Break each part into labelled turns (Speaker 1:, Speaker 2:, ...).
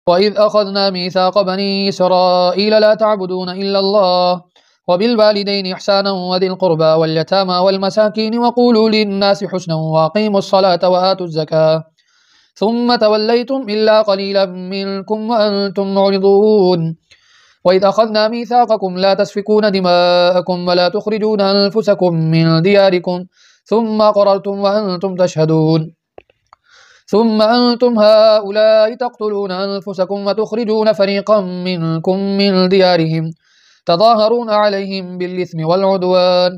Speaker 1: وإذ أخذنا ميثاق بني إسرائيل لا تعبدون إلا الله وبالوالدين إحسانا وذي القربى واليتامى والمساكين وقولوا للناس حسنا وأقيموا الصلاة وآتوا الزكاة ثم توليتم إلا قليلا منكم وأنتم معرضون وإذ أخذنا ميثاقكم لا تسفكون دماءكم ولا تخرجون أنفسكم من دياركم ثم أقررتم وأنتم تشهدون ثم أنتم هؤلاء تقتلون أنفسكم وتخرجون فريقا منكم من ديارهم تظاهرون عليهم بالإثم والعدوان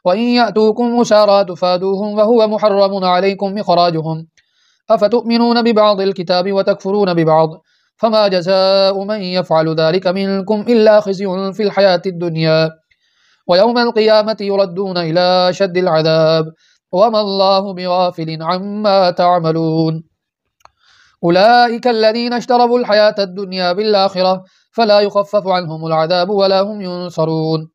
Speaker 1: وإن يأتوكم أسارى تفادوهم وهو محرم عليكم إخراجهم أفتؤمنون ببعض الكتاب وتكفرون ببعض فما جزاء من يفعل ذلك منكم إلا خزي في الحياة الدنيا ويوم القيامة يردون إلى شد العذاب وما الله بغافل عما تعملون أولئك الذين اشتروا الحياة الدنيا بالآخرة فلا يخفف عنهم العذاب ولا هم ينصرون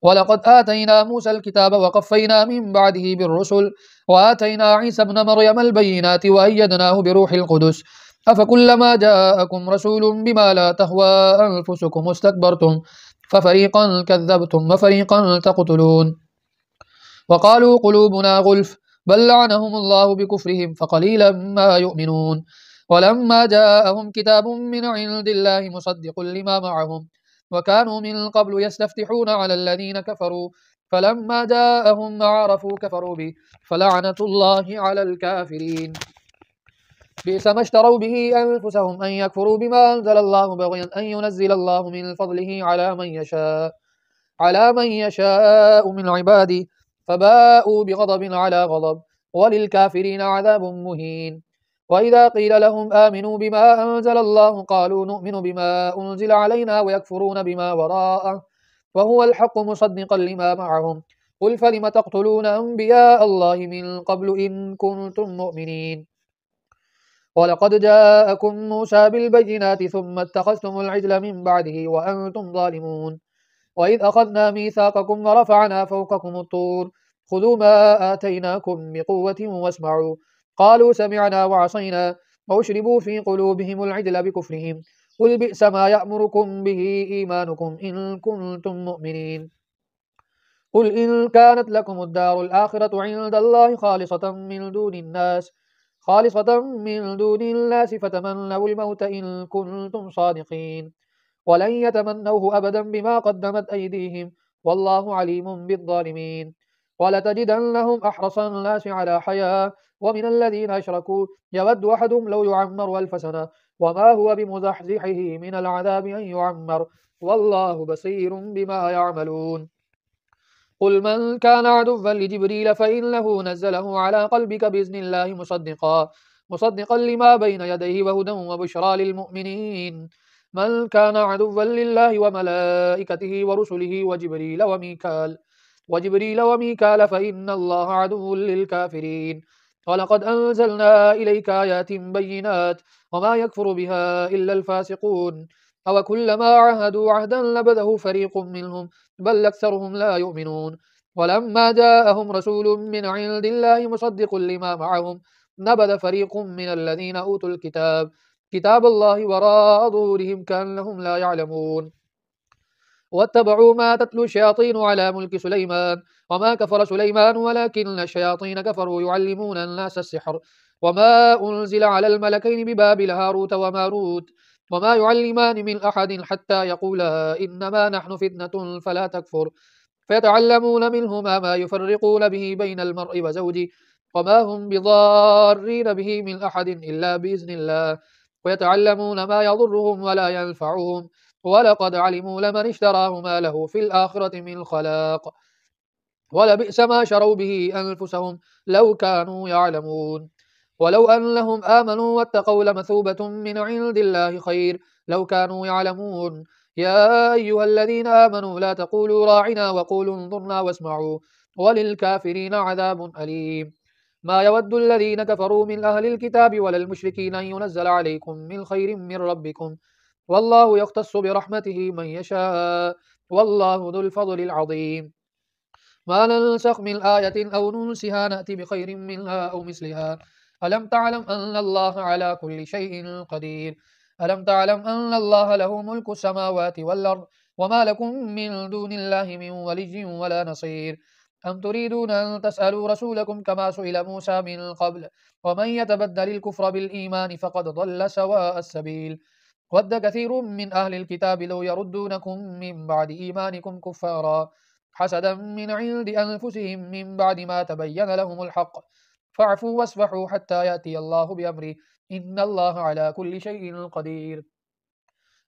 Speaker 1: ولقد آتينا موسى الكتاب وقفينا من بعده بالرسل وآتينا عيسى ابن مريم البينات وأيدناه بروح القدس أفكلما جاءكم رسول بما لا تهوى أنفسكم استكبرتم ففريقا كذبتم وفريقا تقتلون وقالوا قلوبنا غلف بل لعنهم الله بكفرهم فقليلا ما يؤمنون ولما جاءهم كتاب من عند الله مصدق لما معهم وكانوا من قبل يستفتحون على الذين كفروا فلما جاءهم ما عرفوا كفروا به فلعنة الله على الكافرين بئس ما اشتروا به أنفسهم أن يكفروا بما أنزل الله بغيا أن ينزل الله من فضله على من يشاء من عباده فباءوا بغضب على غضب وللكافرين عذاب مهين وإذا قيل لهم آمنوا بما أنزل الله قالوا نؤمن بما أنزل علينا ويكفرون بما وراءه وهو الحق مصدقا لما معهم قل فلم تقتلون أنبياء الله من قبل إن كنتم مؤمنين ولقد جاءكم موسى بالبينات ثم اتخذتم العجل من بعده وأنتم ظالمون وإذ أخذنا ميثاقكم ورفعنا فوقكم الطور خذوا ما آتيناكم بقوة واسمعوا قالوا سمعنا وعصينا وأشربوا في قلوبهم العجل بكفرهم قل بئس ما يأمركم به إيمانكم إن كنتم مؤمنين قل إن كانت لكم الدار الآخرة عند الله خالصة من دون الناس فتمنوا الموت إن كنتم صادقين ولن يتمنوه أبدا بما قدمت أيديهم والله عليم بالظالمين ولتجدنهم أحرص الناس على حياة ومن الذين أشركوا يود أحدهم لو يعمر 1000 سنة وما هو بمزحزحه من العذاب أن يعمر والله بصير بما يعملون قل من كان عدوا لجبريل فإنه نزله على قلبك بإذن الله مصدقا لما بين يديه وهدى وبشرى للمؤمنين من كان عدوا لله وملائكته ورسله وجبريل وميكال فإن الله عدو للكافرين ولقد أنزلنا إليك آيات بينات وما يكفر بها إلا الفاسقون أو كلما عاهدوا عهدا نبذه فريق منهم بل أكثرهم لا يؤمنون ولما جاءهم رسول من عند الله مصدق لما معهم نبذ فريق من الذين أوتوا الكتاب كتاب الله وراء ظهورهم كأنهم لا يعلمون واتبعوا ما تتلو الشياطين على ملك سليمان وما كفر سليمان ولكن الشياطين كفروا يعلمون الناس السحر وما أنزل على الملكين ببابل هاروت وماروت وما يعلمان من أحد حتى يقولا إنما نحن فتنة فلا تكفر فيتعلمون منهما ما يفرقون به بين المرء وزوجه وما هم بضارين به من أحد إلا بإذن الله ويتعلمون ما يضرهم ولا ينفعهم ولقد علموا لمن اشتراه ما له في الآخرة من خلاق ولبئس ما شروا به أنفسهم لو كانوا يعلمون ولو أنهم آمنوا واتقوا لمثوبة من عند الله خير لو كانوا يعلمون يا أيها الذين آمنوا لا تقولوا راعنا وقولوا انظرنا واسمعوا وللكافرين عذاب أليم ما يود الذين كفروا من أهل الكتاب ولا المشركين أن ينزل عليكم من خير من ربكم والله يختص برحمته من يشاء والله ذو الفضل العظيم ما ننسخ من آية أو ننسها نأتي بخير منها أو مثلها ألم تعلم أن الله على كل شيء قدير ألم تعلم أن الله له ملك السماوات والأرض وما لكم من دون الله من ولي ولا نصير. أم تريدون أن تسألوا رسولكم كما سئل موسى من قبل ومن يتبدل الكفر بالإيمان فقد ضل سواء السبيل. ود كثير من أهل الكتاب لو يردونكم من بعد إيمانكم كفارا حسدا من عند أنفسهم من بعد ما تبين لهم الحق فاعفوا واصفحوا حتى يأتي الله بأمره إن الله على كل شيء قدير.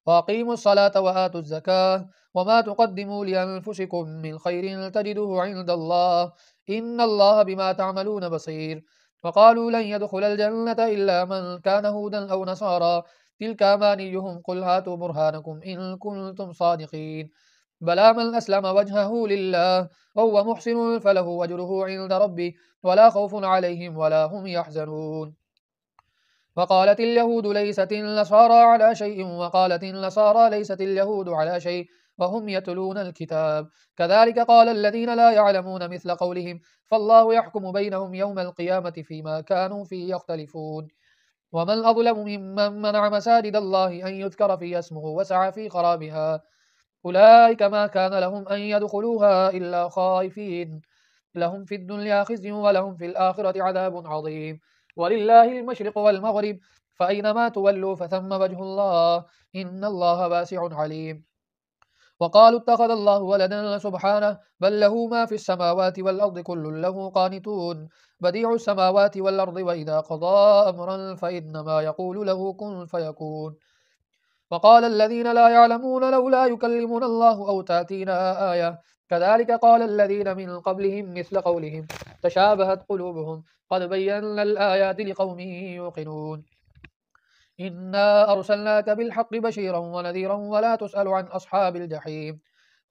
Speaker 1: وأقيموا الصلاة وآتوا الزكاة وما تقدموا لأنفسكم من خير تجدوه عند الله إن الله بما تعملون بصير. وقالوا لن يدخل الجنة إلا من كان هودا أو نصارى تلك أمانيهم قل هاتوا برهانكم إن كنتم صادقين. بلى من أسلم وجهه لله وهو محسن فله أجره عند ربه ولا خوف عليهم ولا هم يحزنون. وقالت اليهود ليست النصارى على شيء وقالت النصارى ليست اليهود على شيء وهم يتلون الكتاب كذلك قال الذين لا يعلمون مثل قولهم فالله يحكم بينهم يوم القيامة فيما كانوا فيه يختلفون. ومن أظلم ممن منع مساجد الله أن يذكر فيها اسمه وسعى في خرابها أولئك ما كان لهم أن يدخلوها إلا خائفين لهم في الدنيا خزي ولهم في الآخرة عذاب عظيم. ولله المشرق والمغرب فأينما تولوا فثم وجه الله إن الله واسع عليم. وقالوا اتخذ الله ولدا سبحانه بل له ما في السماوات والأرض كل له قانتون بديع السماوات والأرض وإذا قضى أمرا فإنما يقول له كن فيكون. وقال الذين لا يعلمون لولا يكلمنا الله أو تأتينا آية كذلك قال الذين من قبلهم مثل قولهم تشابهت قلوبهم قد بينا الآيات لقوم يوقنون. إنا أرسلناك بالحق بشيرا ونذيرا ولا تسأل عن أصحاب الجحيم.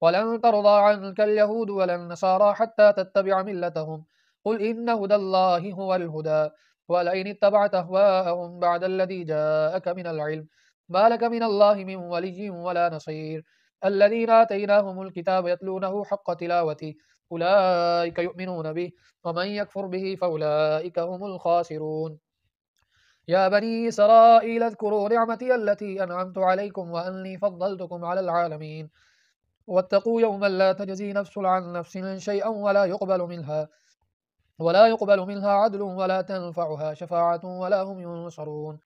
Speaker 1: ولن ترضى عنك اليهود ولا النصارى حتى تتبع ملتهم قل إن هدى الله هو الهدى ولئن اتبعت أهواءهم بعد الذي جاءك من العلم ما لك من الله من ولي ولا نصير. الذين آتيناهم الكتاب يتلونه حق تلاوته أولئك يؤمنون به ومن يكفر به فأولئك هم الخاسرون. يا بني إسرائيل اذكروا نعمتي التي أنعمت عليكم وأني فضلتكم على العالمين واتقوا يوما لا تجزي نفس عن نفس شيئا ولا يقبل منها عدل ولا تنفعها شفاعة ولا هم ينصرون.